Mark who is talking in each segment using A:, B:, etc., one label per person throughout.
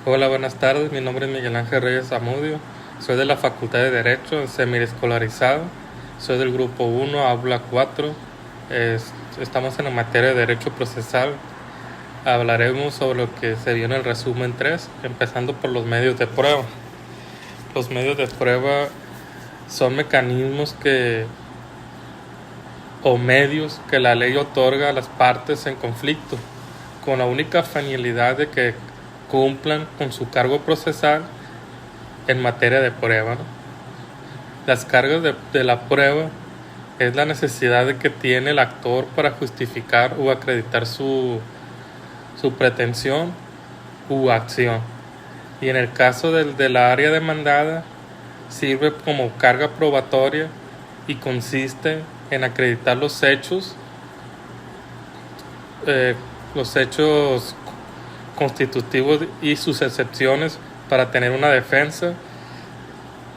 A: Hola, buenas tardes. Mi nombre es Miguel Ángel Reyes Zamudio. Soy de la Facultad de Derecho, semiescolarizado. Soy del grupo 1, aula 4. Estamos en la materia de Derecho Procesal. Hablaremos sobre lo que se vio en el resumen 3, empezando por los medios de prueba. Los medios de prueba son mecanismos o medios que la ley otorga a las partes en conflicto, con la única finalidad de que cumplan con su cargo procesal en materia de prueba, ¿no? Las cargas de la prueba es la necesidad que tiene el actor para justificar o acreditar su pretensión u acción. Y en el caso de la área demandada, sirve como carga probatoria y consiste en acreditar eh, los hechos constitutivos y sus excepciones para tener una defensa,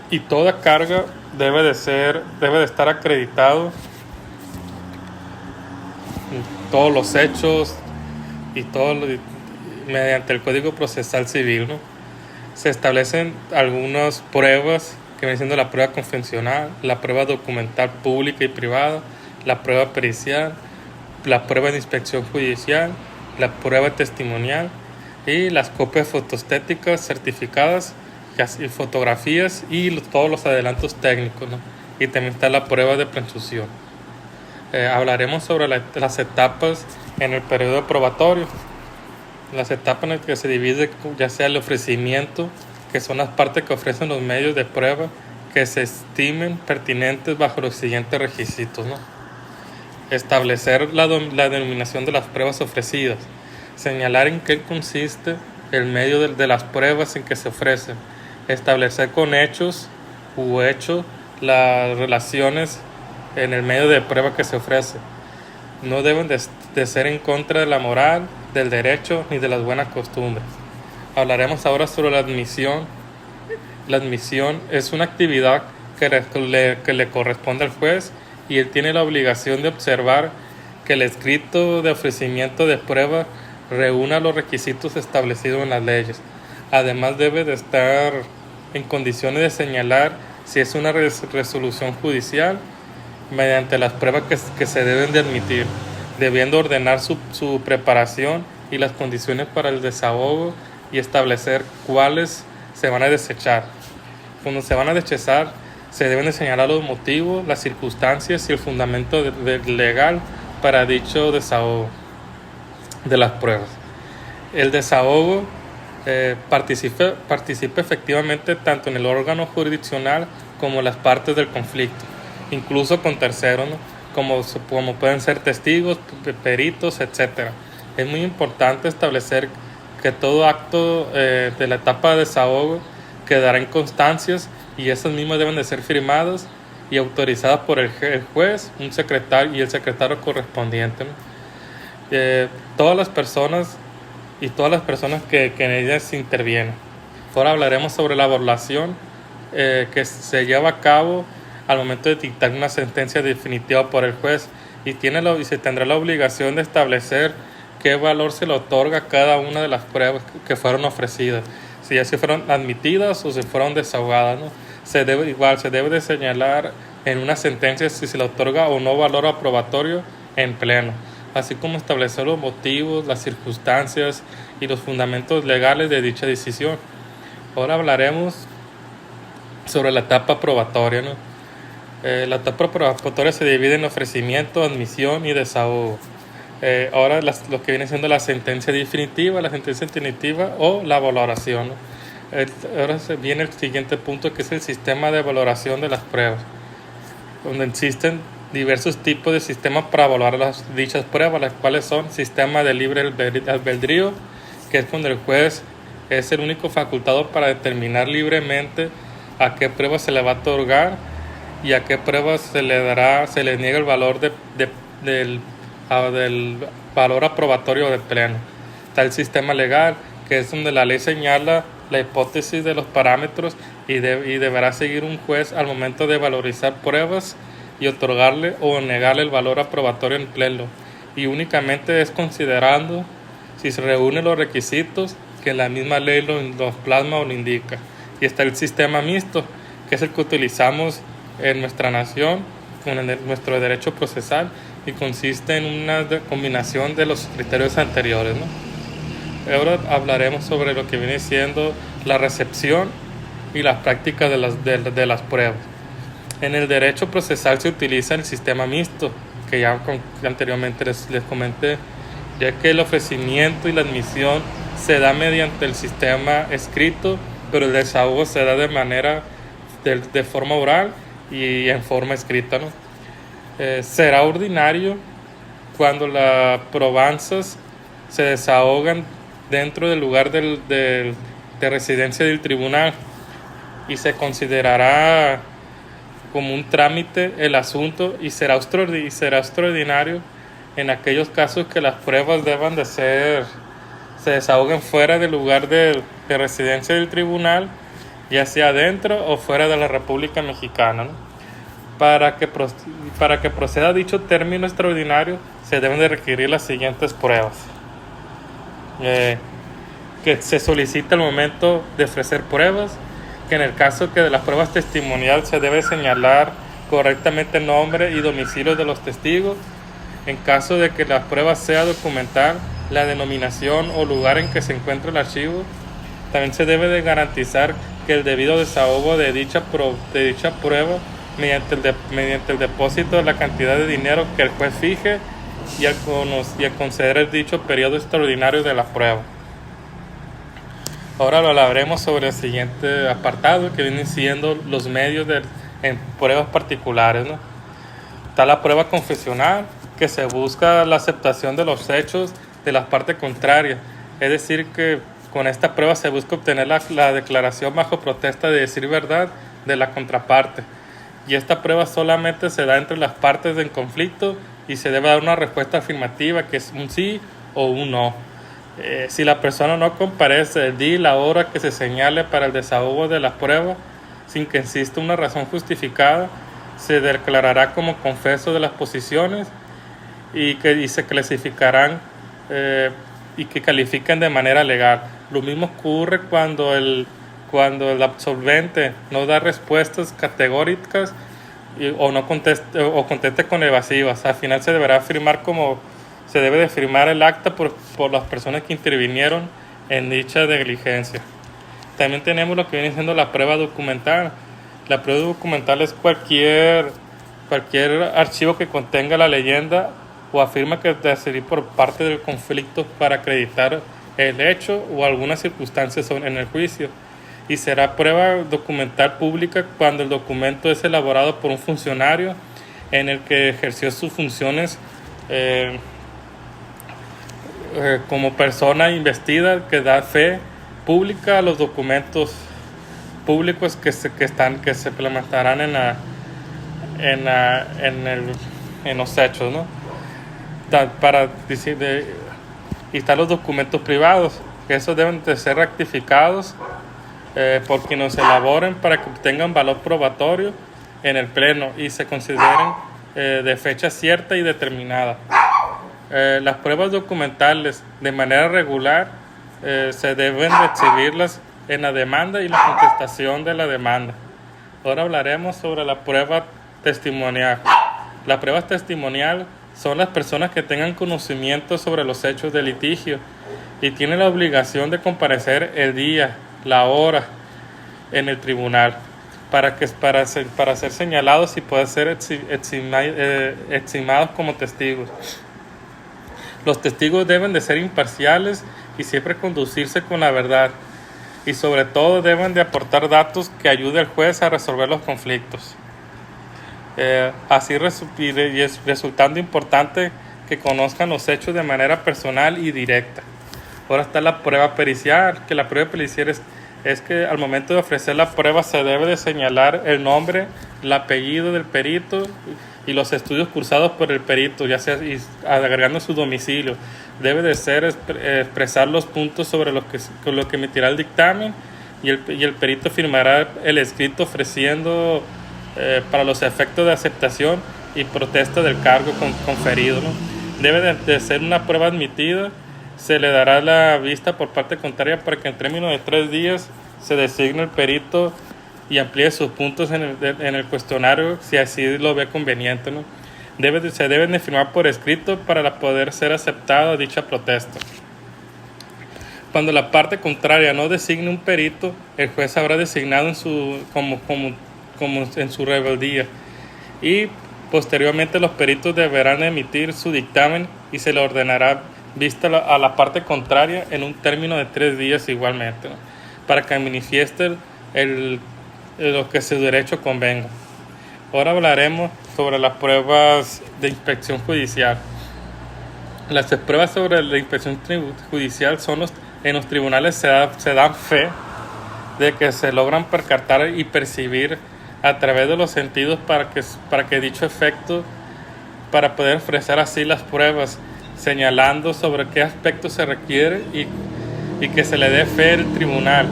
A: y toda carga debe de estar acreditado todos los hechos y mediante el Código Procesal Civil, ¿no? Se establecen algunas pruebas que vienen siendo la prueba confesional, la prueba documental pública y privada, la prueba pericial, la prueba de inspección judicial, la prueba testimonial y las copias fotostéticas certificadas y fotografías y todos los adelantos técnicos, ¿no? Y también está la prueba de presunción. Hablaremos sobre las etapas en el periodo probatorio. Las etapas en las que se divide ya sea el ofrecimiento, que son las partes que ofrecen los medios de prueba que se estimen pertinentes bajo los siguientes requisitos, ¿no? Establecer la denominación de las pruebas ofrecidas, señalar en qué consiste el medio de las pruebas en que se ofrecen, establecer con hechos las relaciones en el medio de prueba que se ofrece. No deben de ser en contra de la moral, del derecho ni de las buenas costumbres. Hablaremos ahora sobre la admisión. La admisión es una actividad que le corresponde al juez, y él tiene la obligación de observar que el escrito de ofrecimiento de prueba reúna los requisitos establecidos en las leyes. Además, debe de estar en condiciones de señalar si es una resolución judicial mediante las pruebas que se deben de admitir, debiendo ordenar su preparación y las condiciones para el desahogo y establecer cuáles se van a desechar. Cuando se van a desechar, se deben de señalar los motivos, las circunstancias y el fundamento legal para dicho desahogo de las pruebas. El desahogo participa efectivamente tanto en el órgano jurisdiccional como en las partes del conflicto, incluso con terceros, ¿no? como pueden ser testigos, peritos, etc. Es muy importante establecer que todo acto de la etapa de desahogo quedará en constancias, y esas mismas deben de ser firmadas y autorizadas por el juez, un secretario y el secretario correspondiente, ¿no? Todas las personas que en ellas intervienen. Ahora hablaremos sobre la evaluación que se lleva a cabo al momento de dictar una sentencia definitiva por el juez, y se tendrá la obligación de establecer qué valor se le otorga a cada una de las pruebas que fueron ofrecidas, si ya se fueron admitidas o se fueron desahogadas, ¿no? Se debe de señalar en una sentencia si se le otorga o no valor aprobatorio en pleno, así como establecer los motivos, las circunstancias y los fundamentos legales de dicha decisión. Ahora hablaremos sobre la etapa probatoria, ¿no? La etapa probatoria se divide en ofrecimiento, admisión y desahogo. Ahora lo que viene siendo la sentencia definitiva o la valoración, ¿no? Ahora viene el siguiente punto, que es el sistema de valoración de las pruebas, donde existen diversos tipos de sistemas para evaluar dichas pruebas, las cuales son sistema de libre albedrío, que es cuando el juez es el único facultado para determinar libremente a qué prueba se le va a otorgar y a qué pruebas se le niega el valor del valor aprobatorio de pleno. Está el sistema legal, que es donde la ley señala la hipótesis de los parámetros y deberá seguir un juez al momento de valorizar pruebas y otorgarle o negarle el valor aprobatorio en pleno, y únicamente es considerando si se reúnen los requisitos que la misma ley lo plasma o lo indica. Y está el sistema mixto, que es el que utilizamos en nuestra nación con nuestro derecho procesal, y consiste en una combinación de los criterios anteriores, ¿no? Ahora hablaremos sobre lo que viene siendo la recepción y las prácticas de las pruebas. En el derecho procesal se utiliza el sistema mixto, que ya anteriormente les comenté, ya que el ofrecimiento y la admisión se da mediante el sistema escrito, pero el desahogo se da de forma oral y en forma escrita, ¿no? Será ordinario cuando las probanzas se desahogan dentro del lugar de residencia del tribunal, y se considerará como un trámite el asunto, y será extraordinario en aquellos casos que las pruebas se desahoguen fuera del lugar de residencia del tribunal, ya sea dentro o fuera de la República Mexicana, ¿no? Para que proceda dicho término extraordinario, se deben de requerir las siguientes pruebas. Que se solicita al momento de ofrecer pruebas, que en el caso que de las pruebas testimoniales se debe señalar correctamente el nombre y domicilio de los testigos. En caso de que la prueba sea documental, la denominación o lugar en que se encuentra el archivo. También se debe de garantizar que el debido desahogo de dicha prueba mediante el depósito de la cantidad de dinero que el juez fije, y al conceder el dicho periodo extraordinario de la prueba. Ahora lo hablaremos sobre el siguiente apartado, que vienen siendo los medios en pruebas particulares, ¿no? Está la prueba confesional, que se busca la aceptación de los hechos de la parte contraria, es decir, que con esta prueba se busca obtener la declaración bajo protesta de decir verdad de la contraparte, y esta prueba solamente se da entre las partes en conflicto, y se debe dar una respuesta afirmativa, que es un sí o un no. Si la persona no comparece el día y la hora que se señale para el desahogo de la prueba, sin que exista una razón justificada, se declarará como confeso de las posiciones, y se clasificarán y que califiquen de manera legal. Lo mismo ocurre cuando el absolvente no da respuestas categóricas o conteste con evasivas. Al final se debe de firmar el acta por las personas que intervinieron en dicha diligencia. También tenemos lo que viene siendo la prueba documental. La prueba documental es cualquier archivo que contenga la leyenda o afirma que debe ser por parte del conflicto para acreditar el hecho o algunas circunstancias en el juicio. Y será prueba documental pública cuando el documento es elaborado por un funcionario en el que ejerció sus funciones como persona investida, que da fe pública a los documentos públicos que se implementarán en los hechos, ¿no? Y están los documentos privados, que esos deben de ser rectificados por quienes elaboren para que obtengan valor probatorio en el pleno y se consideren de fecha cierta y determinada. Las pruebas documentales de manera regular se deben de exhibirlas en la demanda y la contestación de la demanda. Ahora hablaremos sobre la prueba testimonial. Las pruebas testimoniales son las personas que tengan conocimiento sobre los hechos del litigio y tienen la obligación de comparecer el día, la hora en el tribunal para ser señalados y poder ser eximados como testigos. Los testigos deben de ser imparciales y siempre conducirse con la verdad, y sobre todo deben de aportar datos que ayuden al juez a resolver los conflictos. Y es resultando importante que conozcan los hechos de manera personal y directa. Ahora está la prueba pericial, que la prueba pericial es que al momento de ofrecer la prueba se debe de señalar el nombre, el apellido del perito y los estudios cursados por el perito, ya sea agregando su domicilio. Debe de ser expresar los puntos sobre lo que emitirá el dictamen, y el perito firmará el escrito ofreciendo para los efectos de aceptación y protesta del cargo conferido, ¿no? Debe de ser una prueba admitida se le dará la vista por parte contraria para que en términos de 3 días se designe el perito y amplíe sus puntos en el cuestionario si así lo ve conveniente, ¿no? Se deben de firmar por escrito para poder ser aceptada dicha protesta. Cuando la parte contraria no designe un perito, el juez habrá designado como en su rebeldía, y posteriormente los peritos deberán emitir su dictamen y se le ordenará vista a la parte contraria en un término de 3 días igualmente, ¿no? Para que manifieste lo que su derecho convenga. Ahora hablaremos sobre las pruebas de inspección judicial. Las pruebas sobre la inspección judicial en los tribunales se dan fe de que se logran percatar y percibir a través de los sentidos para que dicho efecto, para poder ofrecer así las pruebas, señalando sobre qué aspecto se requiere y que se le dé fe al tribunal.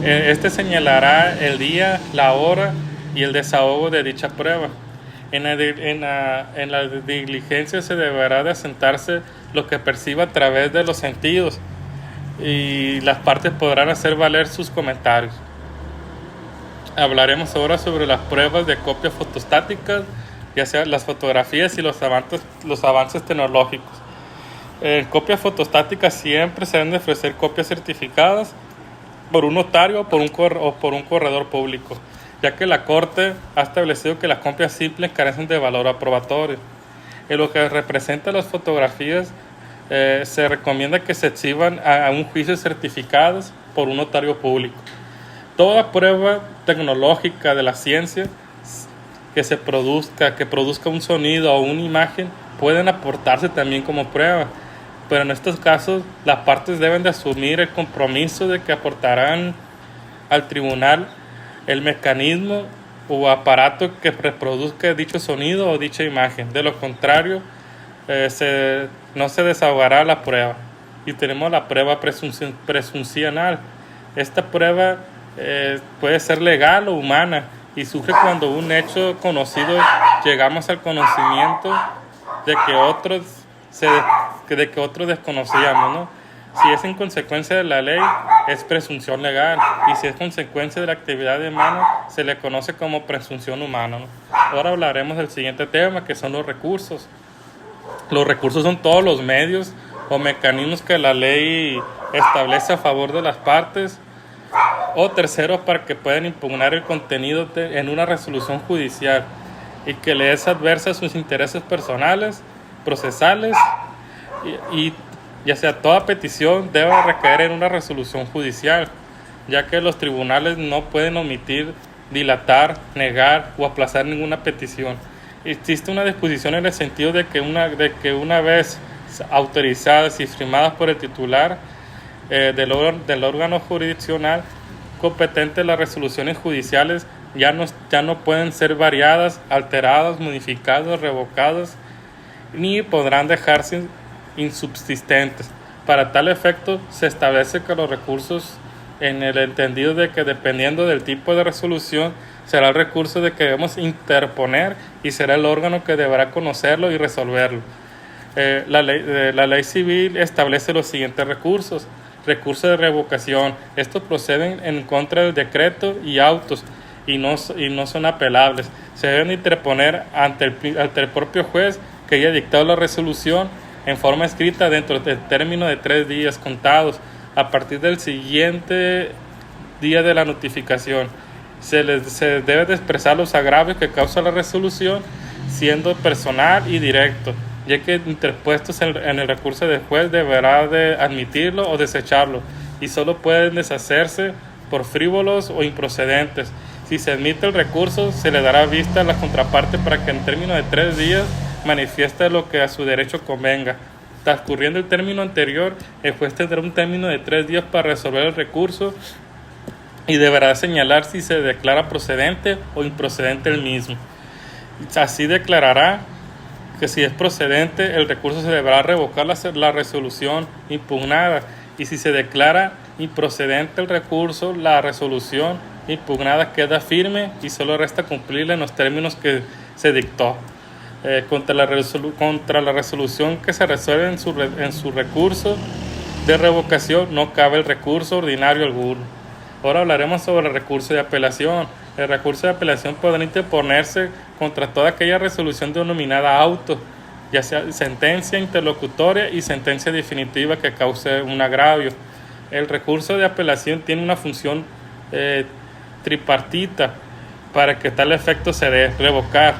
A: Este señalará el día, la hora y el desahogo de dicha prueba. En la diligencia se deberá de asentarse lo que perciba a través de los sentidos, y las partes podrán hacer valer sus comentarios. Hablaremos ahora sobre las pruebas de copias fotostáticas, ya sea las fotografías y los avances tecnológicos. En copias fotostáticas siempre se deben de ofrecer copias certificadas por un notario o por un corredor público, ya que la Corte ha establecido que las copias simples carecen de valor aprobatorio. En lo que representa las fotografías, se recomienda que se exhiban a un juicio certificados por un notario público. Toda prueba tecnológica de la ciencia que produzca un sonido o una imagen pueden aportarse también como prueba, pero en estos casos las partes deben de asumir el compromiso de que aportarán al tribunal el mecanismo o aparato que reproduzca dicho sonido o dicha imagen. De lo contrario, no se desahogará la prueba. Y tenemos la prueba presuncional. Esta prueba puede ser legal o humana y surge cuando un hecho conocido llegamos al conocimiento de que otros desconocíamos, ¿no? Si es en consecuencia de la ley, es presunción legal, y si es consecuencia de la actividad humana, se le conoce como presunción humana, ¿no? Ahora hablaremos del siguiente tema, que son los recursos. Los recursos son todos los medios o mecanismos que la ley establece a favor de las partes o terceros para que puedan impugnar el contenido en una resolución judicial y que le es adversa a sus intereses personales, procesales, y ya sea toda petición debe recaer en una resolución judicial, ya que los tribunales no pueden omitir, dilatar, negar o aplazar ninguna petición. Existe una disposición en el sentido de que una vez autorizadas y firmadas por el titular del órgano jurisdiccional competente, las resoluciones judiciales ya no pueden ser variadas, alteradas, modificadas, revocadas, ni podrán dejarse insubsistentes. Para tal efecto, se establece que los recursos, en el entendido de que dependiendo del tipo de resolución, será el recurso de que debemos interponer y será el órgano que deberá conocerlo y resolverlo. La ley civil establece los siguientes recursos. Recursos de revocación. Estos proceden en contra del decreto y autos y no son apelables. Se deben interponer ante el propio juez que haya dictado la resolución en forma escrita dentro del término de 3 días contados a partir del siguiente día de la notificación. Se debe de expresar los agravios que causa la resolución, siendo personal y directo, ya que interpuestos en el recurso del juez deberá de admitirlo o desecharlo, y solo pueden deshacerse por frívolos o improcedentes. Si se admite el recurso, se le dará vista a la contraparte para que en término de 3 días manifieste lo que a su derecho convenga. Transcurriendo el término anterior, el juez tendrá un término de 3 días para resolver el recurso y deberá señalar si se declara procedente o improcedente el mismo. Así declarará que si es procedente, el recurso se deberá revocar la resolución impugnada, y si se declara improcedente el recurso, la resolución impugnada queda firme y solo resta cumplirla en los términos que se dictó. contra la resolución que se resuelve en su recurso de revocación no cabe el recurso ordinario alguno. Ahora hablaremos sobre el recurso de apelación. El recurso de apelación podrá interponerse contra toda aquella resolución denominada auto, ya sea sentencia interlocutoria y sentencia definitiva que cause un agravio. El recurso de apelación tiene una función tripartita para que tal efecto se dé. Revocar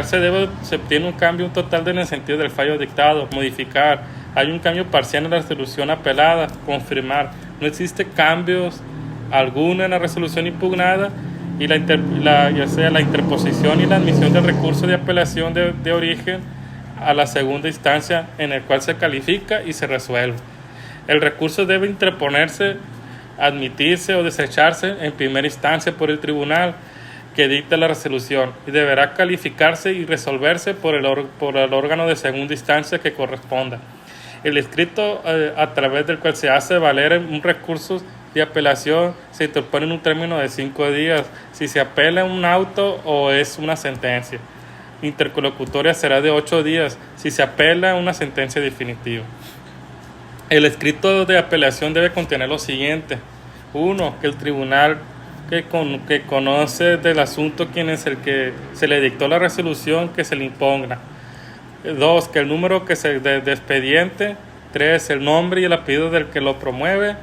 A: se obtiene un cambio total en el sentido del fallo dictado. Modificar, hay un cambio parcial en la resolución apelada. Confirmar, no existe cambios alguno en la resolución impugnada, y ya sea la interposición y la admisión del recurso de apelación de origen a la segunda instancia, en el cual se califica y se resuelve. El recurso debe interponerse, admitirse o desecharse en primera instancia por el tribunal que dicta la resolución, y deberá calificarse y resolverse por el órgano de segunda instancia que corresponda. El escrito a través del cual se hace valer un recurso de apelación se interpone en un término de 5 días si se apela un auto o es una sentencia. Interlocutoria será de 8 días si se apela una sentencia definitiva. El escrito de apelación debe contener lo siguiente: 1. Que el tribunal que conoce del asunto quien es el que se le dictó la resolución que se le impugna. 2. Que el número de expediente. 3. El nombre y el apellido del que lo promueve.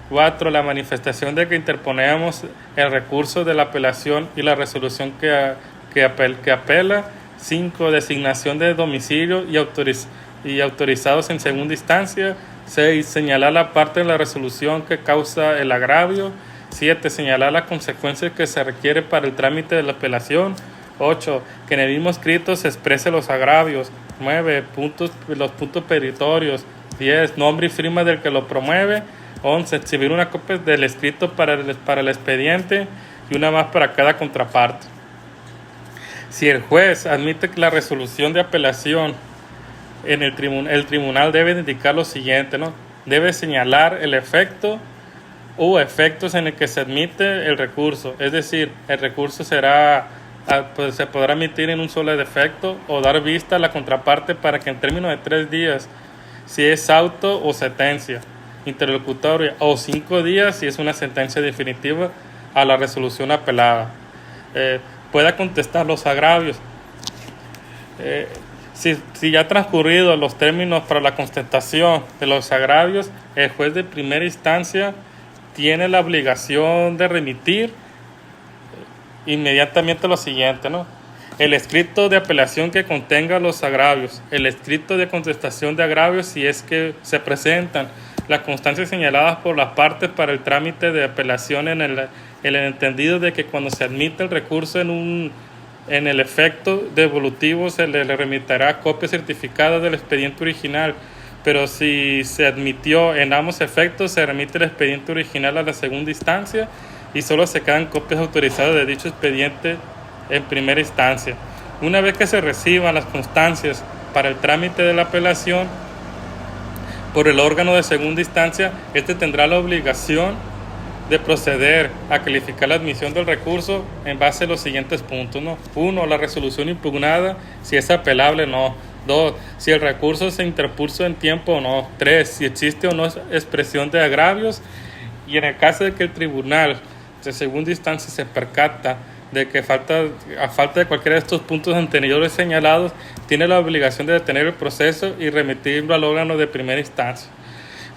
A: 4. La manifestación de que interponemos el recurso de la apelación y la resolución que apela. 5. Designación de domicilio y autorizados en segunda instancia. 6. Señalar la parte de la resolución que causa el agravio. 7. Señalar las consecuencias que se requiere para el trámite de la apelación. 8. Que en el mismo escrito se exprese los agravios. 9. Los puntos peritorios. 10. Nombre y firma del que lo promueve. 11. Exhibir una copia del escrito para el expediente y una más para cada contraparte. Si el juez admite que la resolución de apelación en el tribunal debe indicar lo siguiente, ¿no? Debe señalar el efecto o efectos en el que se admite el recurso. Es decir, el recurso se podrá admitir en un solo defecto o dar vista a la contraparte para que en términos de 3 días, si es auto o sentencia interlocutoria, o 5 días si es una sentencia definitiva a la resolución apelada, pueda contestar los agravios. Si ya transcurrido los términos para la contestación de los agravios, el juez de primera instancia tiene la obligación de remitir inmediatamente lo siguiente, ¿no? El escrito de apelación que contenga los agravios, el escrito de contestación de agravios si es que se presentan, las constancias señaladas por las partes para el trámite de apelación en el entendido de que cuando se admite el recurso en el efecto devolutivo se le remitirá copia certificada del expediente original, pero si se admitió en ambos efectos se remite el expediente original a la segunda instancia y solo se quedan copias autorizadas de dicho expediente en primera instancia. Una vez que se reciban las constancias para el trámite de la apelación por el órgano de segunda instancia, este tendrá la obligación de proceder a calificar la admisión del recurso en base a los siguientes puntos, ¿no? 1. La resolución impugnada, si es apelable o no. 2. Si el recurso se interpuso en tiempo o no. 3. Si existe o no expresión de agravios. Y en el caso de que el tribunal de segunda instancia se percata de que a falta de cualquiera de estos puntos anteriores señalados, tiene la obligación de detener el proceso y remitirlo al órgano de primera instancia.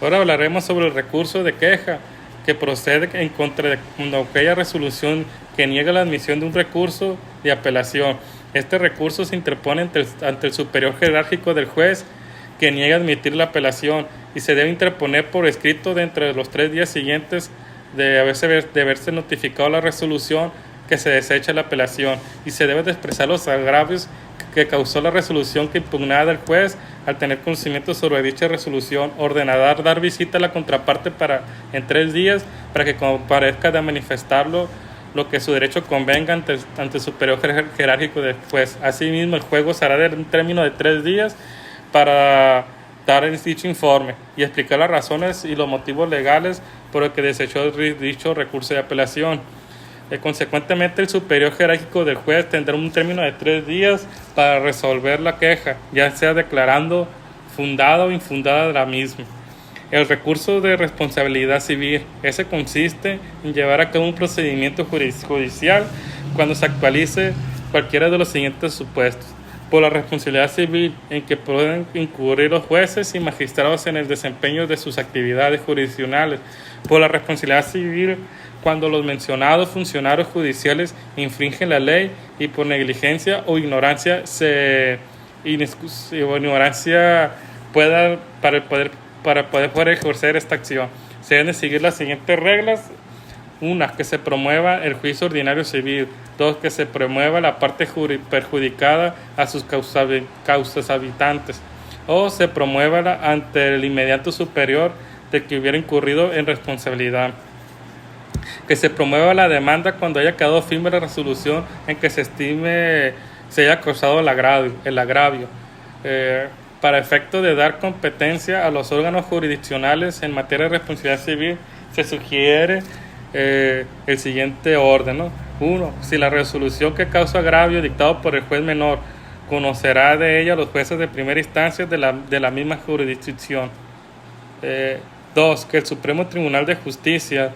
A: Ahora hablaremos sobre el recurso de queja, que procede en contra de aquella resolución que niega la admisión de un recurso de apelación. Este recurso se interpone ante el superior jerárquico del juez que niega admitir la apelación y se debe interponer por escrito dentro de los 3 días siguientes de haberse notificado la resolución que se desecha la apelación, y se debe de expresar los agravios que causó la resolución que impugnada el juez al tener conocimiento sobre dicha resolución, ordenar dar visita a la contraparte en 3 días para que comparezca de manifestarlo lo que su derecho convenga ante el superior jerárquico del juez. Asimismo, el juez gozará de un término de 3 días para dar dicho informe y explicar las razones y los motivos legales por el que desechó dicho recurso de apelación. Consecuentemente, el superior jerárquico del juez tendrá un término de 3 días para resolver la queja, ya sea declarando fundada o infundada la misma. El recurso de responsabilidad civil. Ese consiste en llevar a cabo un procedimiento judicial cuando se actualice cualquiera de los siguientes supuestos: por la responsabilidad civil en que pueden incurrir los jueces y magistrados en el desempeño de sus actividades jurisdiccionales; por la responsabilidad civil cuando los mencionados funcionarios judiciales infringen la ley y por negligencia o ignorancia para poder ejercer esta acción. Se deben seguir las siguientes reglas: 1. Que se promueva el juicio ordinario civil. 2. Que se promueva la parte perjudicada a sus causas habitantes, o se promueva ante el inmediato superior de que hubiera incurrido en responsabilidad. Que se promueva la demanda cuando haya quedado firme la resolución en que se estime se haya causado el agravio. Para efecto de dar competencia a los órganos jurisdiccionales en materia de responsabilidad civil, se sugiere el siguiente orden, ¿no? 1. Si la resolución que causa agravio dictado por el juez menor, conocerá de ella los jueces de primera instancia de la misma jurisdicción. 2. Que el Supremo Tribunal de Justicia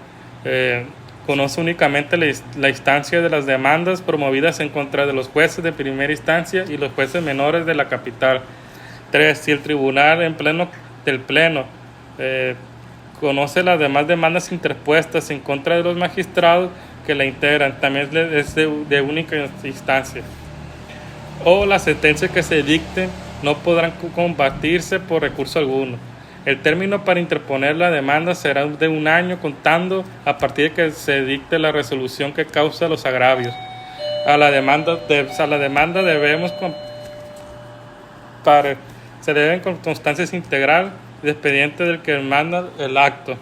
A: conoce únicamente la instancia de las demandas promovidas en contra de los jueces de primera instancia y los jueces menores de la capital. 3. Si el tribunal del pleno conoce las demás demandas interpuestas en contra de los magistrados que la integran, también es de única instancia, o las sentencias que se dicten no podrán combatirse por recurso alguno. El término para interponer la demanda será de 1 año contando a partir de que se dicte la resolución que causa los agravios. A la demanda debemos se deben con constancia integral de expediente del que manda el acto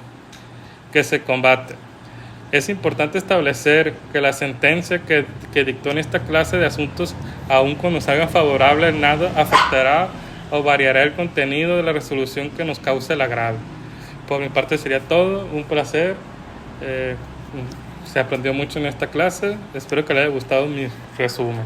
A: que se combate. Es importante establecer que la sentencia que dictó en esta clase de asuntos, aun cuando salga favorable, nada afectará o variará el contenido de la resolución que nos cause el agravio. Por mi parte sería todo, un placer. Se aprendió mucho en esta clase, espero que les haya gustado mi resumen.